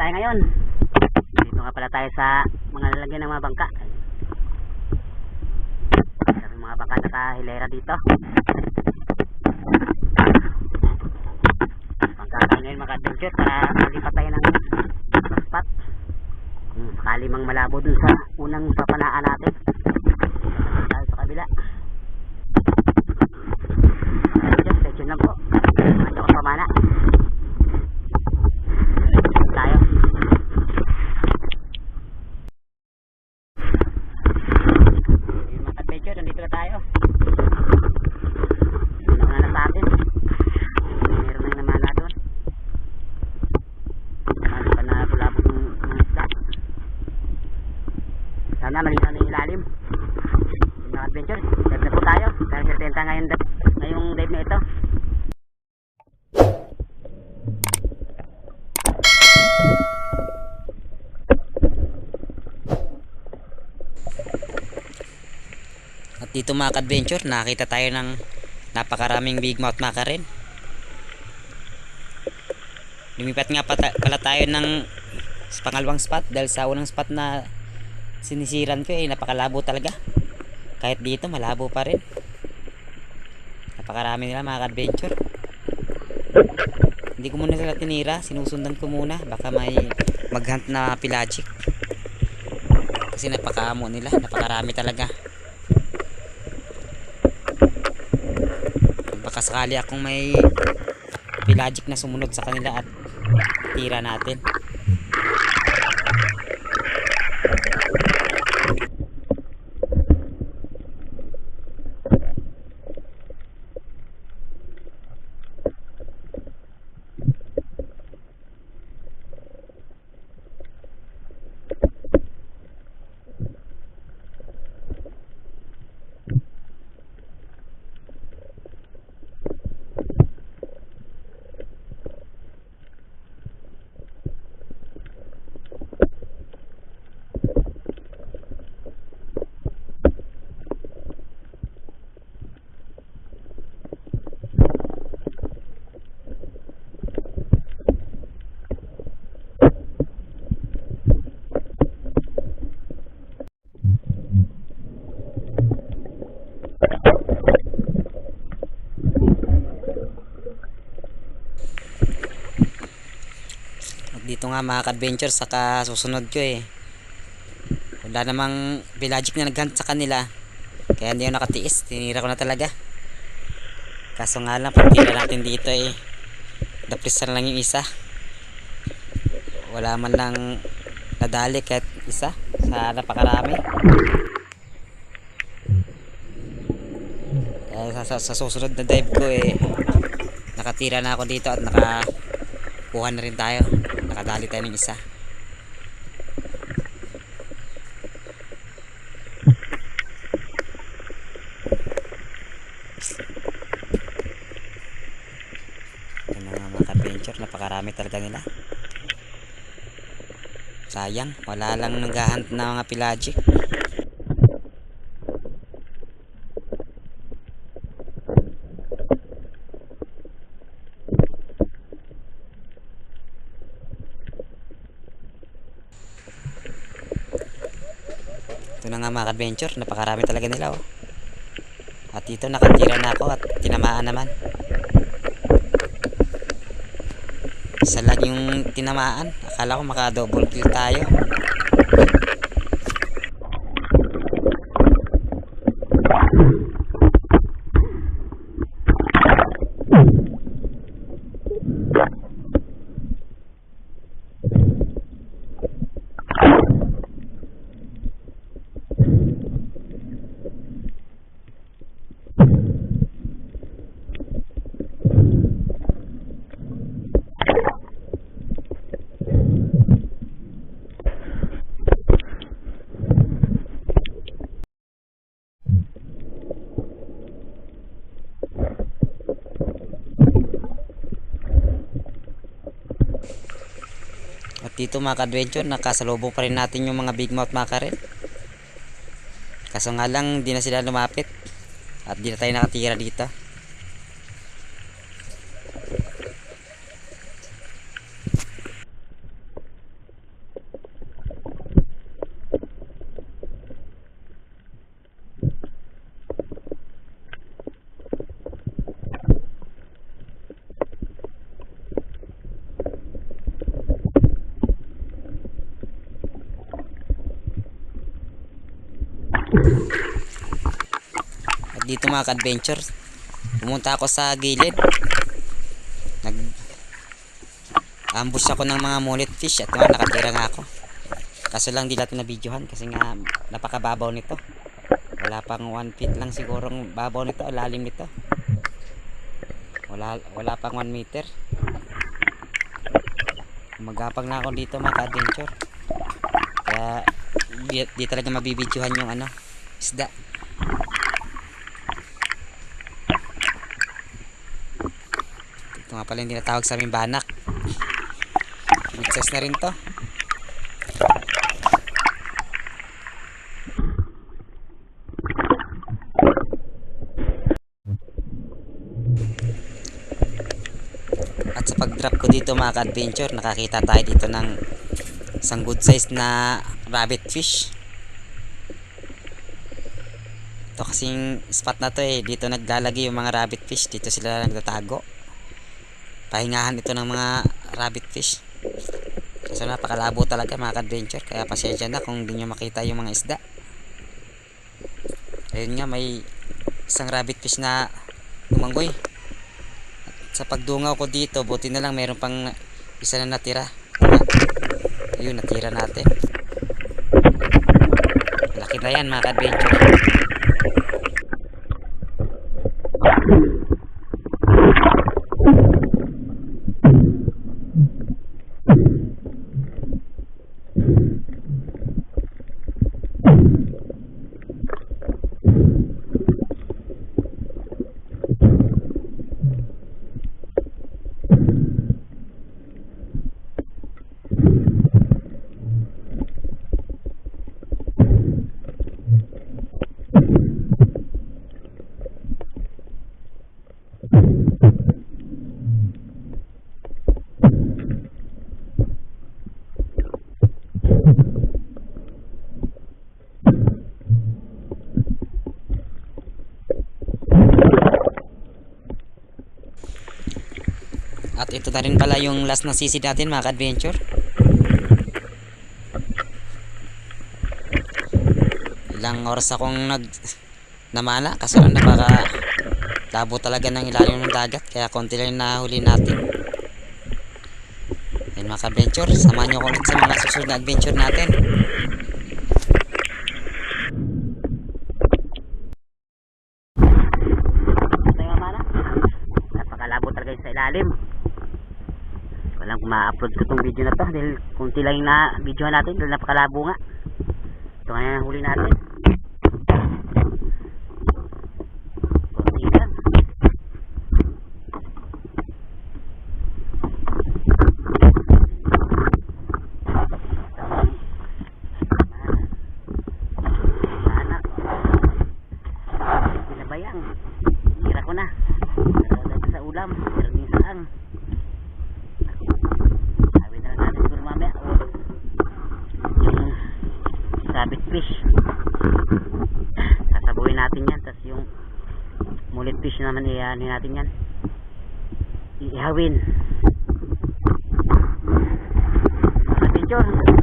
tayo ngayon. Dito nga pala tayo sa mga lalagyan ng mga bangka. May mga bangka nakahilera dito. Bangka tayo ngayon mga adventure para malipat tayo ng spot. Kung sakali mang malabo dun sa unang papanaan natin. Tayo sa kabila. Stay tuned lang po. Medyo ko pamana. Tayo. Yung mga adventure, nandito na tayo. Nauna na sa atin. Meron na naman na doon. Marami pa na bulabog ng isla. Sana malinaw na yung ilalim. Yung mga adventure, dive na po tayo. Dahil sertenta ngayong dive na ito. At dito mga adventure, nakita tayo ng napakaraming big mouth mackerel. Lumipat nga pala tayo ng pangalawang spot dahil sa unang spot na sinisiran ko napakalabo talaga. Kahit dito malabo pa rin. Napakarami nila mga adventure. Hindi ko muna sila tinira, sinusundan ko muna baka may maghunt na pelagic. Kasi napakaamo nila, napakarami talaga. Baka sakali akong may pelagic na sumunod sa kanila at tira natin. Dito nga mga adventure saka susunod ko wala namang pelagic na naghunt sa kanila kaya hindi ako nakatiis, tinira ko na talaga. Kaso nga lang pag tira natin dito daprisan lang yung isa, wala man lang nadali kahit isa sa napakarami. Kaya sa susunod na dive ko nakatira na ako dito at nakakuha na rin tayo, nakadali tayo ng isa. Yung mga adventure, napakarami talaga nila. Sayang, wala lang naghahunt na mga pelagic. Ito na nga mga adventure, napakarami talaga nila At dito nakatira na ako at tinamaan naman. Isa lang yung tinamaan, akala ko maka double kill tayo. Dito mga adventure, nakasalubong pa rin natin yung mga big mouth mackerel. Kaso nga lang di na sila lumapit at di na tayo nakatira dito. dito mga ka-adventure. Pumunta ako sa gilid. Nag ambush ako ng mga mullet fish at nakatira nga ako. Kaso lang di natin na videohan kasi nga napakababaw nito. Wala pang 1 feet lang sigurong babaw nito, lalim nito. Wala pang 1 meter. Magapang na ako dito mga ka-adventure. Kaya di talaga mabibidyohan yung isda. Ito nga pala yung tinatawag sa aming banak. Big size na rin to. At sa pag-drop ko dito mga ka-adventure, nakakita tayo dito ng isang good size na rabbit fish. Ito kasing spot na to dito naglalagay yung mga rabbit fish, dito sila nagtatago. Pahingahan ito ng mga rabbit fish. Kasi napakalabo talaga mga ka-adventure, kaya pasensya na kung hindi nyo makita yung mga isda. Ayun nga, may isang rabbit fish na lumanggoy. Sa pagdungaw ko dito, buti na lang mayroon pang isa na natira. Ayun, natira natin. Laki na yan mga ka-adventure. At ito na rin pala yung last na sisi natin mga ka-adventure. Ilang oras akong namana kasi lang napaka labo talaga ng ilalim ng dagat, kaya konti lang nahuli natin. Yan mga ka-adventure, samahan nyo ko ulit sa mga susunod na adventure natin. Ito yung mamana, napakalabo talaga sa ilalim. Walang ma-upload ko tong video na to dahil kunti lang yung na-video natin dahil napakalabo nga. Ito nga yung huli natin. Kunti lang. Anak. Pinabayang. Hira ko na. Dito sa ulam. Hira din saang. Rabbit fish, sasabuhin natin yan, tapos yung mullet fish naman iyanin natin yan, ihawin. Adventure.